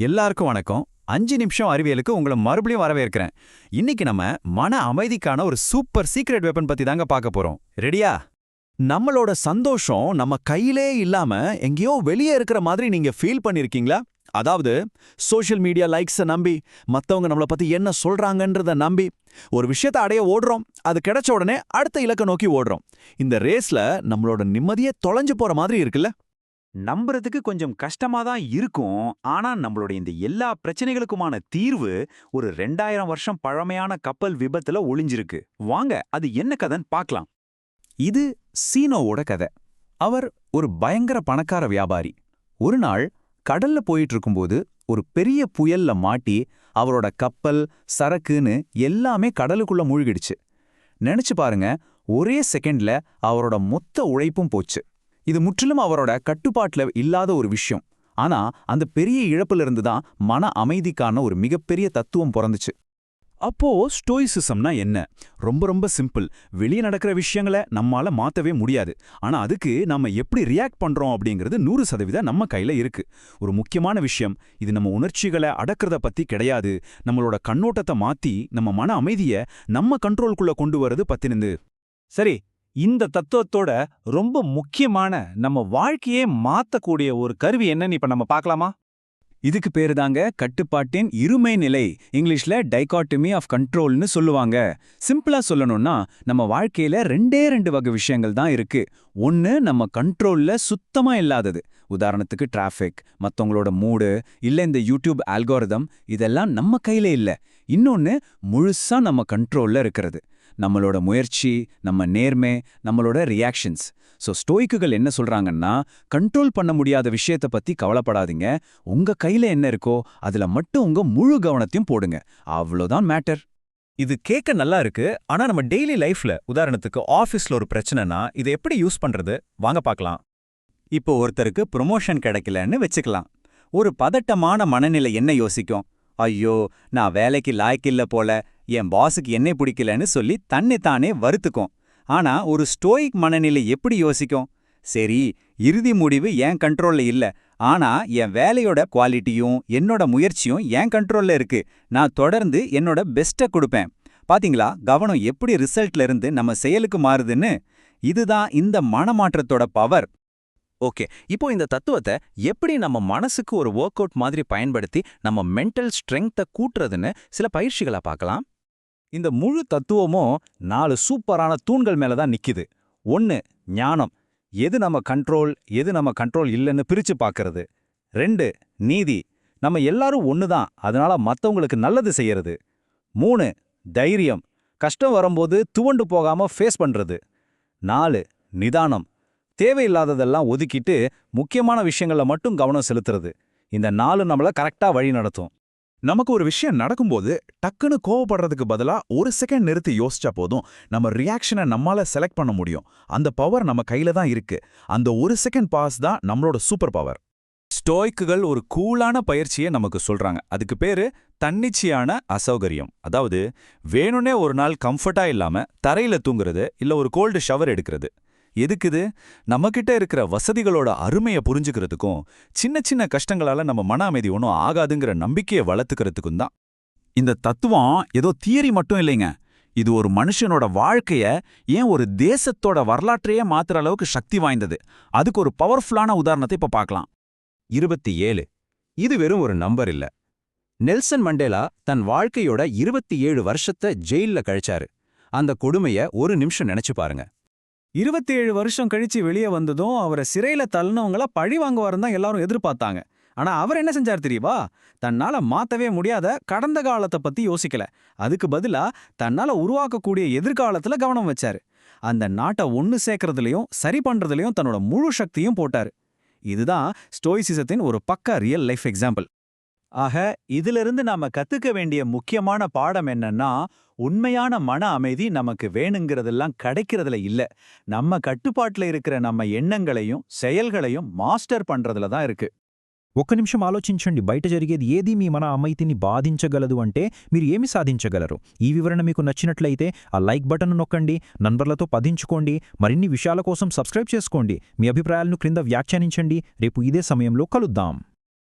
எல்லாருக்கும் வணக்கம். 5 நிமிஷம் அறிவியலுக்கு உங்களை மறுபடியும் வரவேற்கிறேன். இன்னைக்கு நம்ம மன அமைதிக்கான ஒரு சூப்பர் சீக்ரெட் வெப்பன் பத்தி தாங்க பார்க்க போறோம். ரெடியா? நம்மளோட சந்தோஷம் நம்ம கையிலே இல்லாம எங்கேயோ வெளியே இருக்கிற மாதிரி நீங்க ஃபீல் பண்ணிருக்கீங்களா? அதாவது சோஷியல் மீடியா லைக்ஸை நம்பி, மத்தவங்க நம்மளை பத்தி என்ன சொல்றாங்கன்றத நம்பி ஒரு விஷயத்தை அடைய ஓடுறோம். அது கிடைச்ச உடனே அடுத்த இலக்கை நோக்கி ஓடுறோம். இந்த ரேஸ்ல நம்மளோட நிம்மதியே தொலைஞ்சு போற மாதிரி இருக்குல்ல? நம்புறதுக்கு கொஞ்சம் கஷ்டமா தான் இருக்கும். ஆனா நம்மளுடைய இந்த எல்லா பிரச்சனைகளுக்குமான தீர்வு ஒரு 2000 வருஷம் பழமையான கப்பல் விபத்துல ஒளிஞ்சிருக்கு. வாங்க அது என்ன கதைன்னு பார்க்கலாம். இது சீனோவோட கதை. அவர் ஒரு பயங்கர பணக்கார வியாபாரி. ஒரு நாள் கடல்ல போயிட்டு இருக்கும்போது ஒரு பெரிய புயல்ல மாட்டி அவரோட கப்பல், சரக்குன்னு எல்லாமே கடலுக்குள்ள மூழ்கிடுச்சு. நினைச்சு பாருங்க, ஒரே செகண்ட்ல அவரோட மொத்த உழைப்பும் போச்சு. இது முற்றிலும் அவரோட கட்டுப்பாட்டுல இல்லாத ஒரு விஷயம். ஆனா அந்த பெரிய இழப்பிலிருந்து தான் மன அமைதிக்கான ஒரு மிகப்பெரிய தத்துவம் பிறந்துச்சு. அப்போ ஸ்டோயிசிசம்னா என்ன? ரொம்ப ரொம்ப சிம்பிள். வெளியே நடக்கிற விஷயங்களை நம்மால மாத்தவே முடியாது. ஆனா அதுக்கு நம்ம எப்படி ரியாக்ட் பண்றோம் அப்படிங்கிறது 100% நம்ம கையில இருக்கு. ஒரு முக்கியமான விஷயம், இது நம்ம உணர்ச்சிகளை அடக்கிறத பத்தி கிடையாது. நம்மளோட கண்ணோட்டத்தை மாத்தி நம்ம மன அமைதியை நம்ம கண்ட்ரோல்குள்ள கொண்டு வரது பத்தினது. சரி, இந்த தத்துவத்தோட ரொம்ப முக்கியமான நம்ம வாழ்க்கையே மாத்தக்கூடிய ஒரு கருவி என்னன்னு இப்ப நம்ம பார்க்கலாமா? இதுக்கு பேரு தாங்க கட்டுப்பாட்டின் இருமை நிலை. இங்கிலீஷ்ல டைகாட்டமி ஆஃப் கண்ட்ரோல்னு சொல்லுவாங்க. சிம்பிளா சொல்லணும்னா, நம்ம வாழ்க்கையில ரெண்டு வகை விஷயங்கள் தான் இருக்கு. ஒன்னு நம்ம கண்ட்ரோல்ல சுத்தமா இல்லாதது. உதாரணத்துக்கு டிராஃபிக், மத்தவங்களோட மூடு, இல்ல இந்த யூடியூப் அல்காரிதம், இதெல்லாம் நம்ம கையில இல்ல. இன்னொன்னு முழுசா நம்ம கண்ட்ரோல்ல இருக்கிறது. நம்மளோட முயற்சி, நம்ம நேர்மை, நம்மளோட ரியாக்ஷன்ஸ். ஸ்டோயிக்குகள் என்ன சொல்றாங்கன்னா, கண்ட்ரோல் பண்ண முடியாத விஷயத்தை பத்தி கவலைப்படாதீங்க. உங்க கையில என்ன இருக்கோ அதுல மட்டும் உங்க முழு கவனத்தையும் போடுங்க. அவ்வளோதான் மேட்டர். இது கேட்க நல்லா இருக்கு. ஆனா நம்ம டெய்லி லைஃப்ல, உதாரணத்துக்கு ஆஃபீஸ்ல ஒரு பிரச்சனைனா இதை எப்படி யூஸ் பண்றது? வாங்க பார்க்கலாம். இப்போ ஒருத்தருக்கு ப்ரொமோஷன் கிடைக்கலன்னு வச்சுக்கலாம். ஒரு பதட்டமான மனநிலை என்ன யோசிக்கும்? ஐயோ, நான் வேலைக்கு லாய்க்கில்ல போல, என் பாஸுக்கு என்னை பிடிக்கலன்னு சொல்லி தன்னைத்தானே வருத்துக்கும். ஆனா ஒரு ஸ்டோயிக் மனநிலை எப்படி யோசிக்கும்? சரி, இறுதி முடிவு என் கண்ட்ரோல்ல இல்ல, ஆனா என் வேலையோட குவாலிட்டியும் என்னோட முயற்சியும் என் கண்ட்ரோல்ல இருக்கு. நான் தொடர்ந்து என்னோட பெஸ்ட்டை கொடுப்பேன். பாத்தீங்களா கவனம் எப்படி ரிசல்ட்ல இருந்து நம்ம செயலுக்கு மாறுதுன்னு? இதுதான் இந்த மனமாற்றத்தோட பவர். ஓகே, இப்போ இந்த தத்துவத்தை எப்படி நம்ம மனசுக்கு ஒரு ஒர்க் அவுட் மாதிரி பயன்படுத்தி நம்ம மென்டல் ஸ்ட்ரெங்த்தை கூட்டுறதுன்னு சில பயிற்சிகளா பார்க்கலாம். இந்த முழு தத்துவமும் 4 சூப்பரான தூண்கள் மேல தான் நிக்குது. 1, ஞானம். எது நம்ம கண்ட்ரோல், எது நம்ம கண்ட்ரோல் இல்லைன்னு பிரிச்சு பார்க்கறது. 2, நீதி. நம்ம எல்லாரும் ஒன்று தான், அதனால மற்றவங்களுக்கு நல்லது செய்யறது. 3, தைரியம். கஷ்டம் வரும்போது துவண்டு போகாம ஃபேஸ் பண்றது. 4, நிதானம். தேவையில்லாததெல்லாம் ஒதுக்கிட்டு முக்கியமான விஷயங்கள்ல மட்டும் கவனம் செலுத்துறது. இந்த 4 நம்மள கரெக்டா வழி நடத்தும். நமக்கு ஒரு விஷயம் நடக்கும்போது டக்குன்னு கோவப்படுறதுக்கு பதிலா ஒரு செகண்ட் நிறுத்தி யோசிச்சா போதும், நம்ம ரியாக்ஷனை நம்மால செலக்ட் பண்ண முடியும். அந்த பவர் நம்ம கையில தான் இருக்கு. அந்த ஒரு செகண்ட் பாஸ் தான் நம்மளோட சூப்பர் பவர். ஸ்டோய்க்குகள் ஒரு கூலான பயிற்சியை நமக்கு சொல்றாங்க. அதுக்கு பேரு தன்னிச்சையான அசௌகரியம். அதாவது வேணும்னே ஒரு நாள் கம்ஃபர்ட்டா இல்லாம தரையில தூங்குறது, இல்ல ஒரு கோல்டு ஷவர் எடுக்கிறது. எதுக்குது? நம்மகிட்ட இருக்கிற வசதிகளோட அருமையை புரிஞ்சுக்கிறதுக்கும், சின்ன சின்ன கஷ்டங்களால நம்ம மன அமைதி ஒன்றும் ஆகாதுங்கிற நம்பிக்கையை வளர்த்துக்கிறதுக்கும் தான். இந்த தத்துவம் ஏதோ தியரி மட்டும் இல்லைங்க. இது ஒரு மனுஷனோட வாழ்க்கைய, ஏன் ஒரு தேசத்தோட வரலாற்றையே மாத்துற அளவுக்கு சக்தி வாய்ந்தது. அதுக்கு ஒரு பவர்ஃபுல்லான உதாரணத்தை இப்ப பார்க்கலாம். 27. இது வெறும் ஒரு நம்பர் இல்ல. நெல்சன் மண்டேலா தன் வாழ்க்கையோட 27 வருஷத்தை ஜெயில்ல கழிச்சாரு. அந்த கொடுமைய ஒரு நிமிஷம் நினைச்சு பாருங்க. 27 வருஷம் கழிச்சு வெளியே வந்ததும் அவரை சிறையில தள்ளினவங்கள பழி வாங்குவாருன்னு தான் எல்லாரும் எதிர்பார்த்தாங்க. ஆனா அவர் என்ன செஞ்சார் தெரியுமா? தன்னால மாத்தவே முடியாத கடந்த காலத்தை பத்தி யோசிக்கல. அதுக்கு பதிலா தன்னால உருவாக்கக்கூடிய எதிர்காலத்துல கவனம் வச்சாரு. அந்த நாட்டை ஒன்னு சேர்க்கறதுலயும் சரி பண்றதுலயும் தன்னோட முழு சக்தியும் போட்டாரு. இதுதான் ஸ்டோயிசிசத்தின் ஒரு பக்கா ரியல் லைஃப் எக்ஸாம்பிள். ஆக இதிலிருந்து நாம கத்துக்க வேண்டிய முக்கியமான பாடம் என்னன்னா, உண்மையான மன அமைதி நமக்கு வேணுங்கிறதெல்லாம் கிடைக்கிறதுல இல்ல, நம்ம கட்டுப்பாட்டுல இருக்கிற நம்ம எண்ணங்களையும் செயல்களையும் மாஸ்டர் பண்றதுல தான் இருக்கு. ఒక్క నిమిషం ఆలోచించండి. బయట జరిగేది ఏది మీ మన అమైతిని బాధించగలదు అంటే మీరు ఏమి సాధించగలరు? ఈ వివరణ మీకు నచ్చినట్లయితే ఆ లైక్ బటన్ నొక్కండి, నంబర్లతో పదించుకోండి, మరిన్ని విషయాల కోసం సబ్స్క్రైబ్ చేసుకోండి. మీ అభిప్రాయాలను క్రింద వ్యాఖ్యానించండి. రేపు ఇదే సమయంలో కలుద్దాం.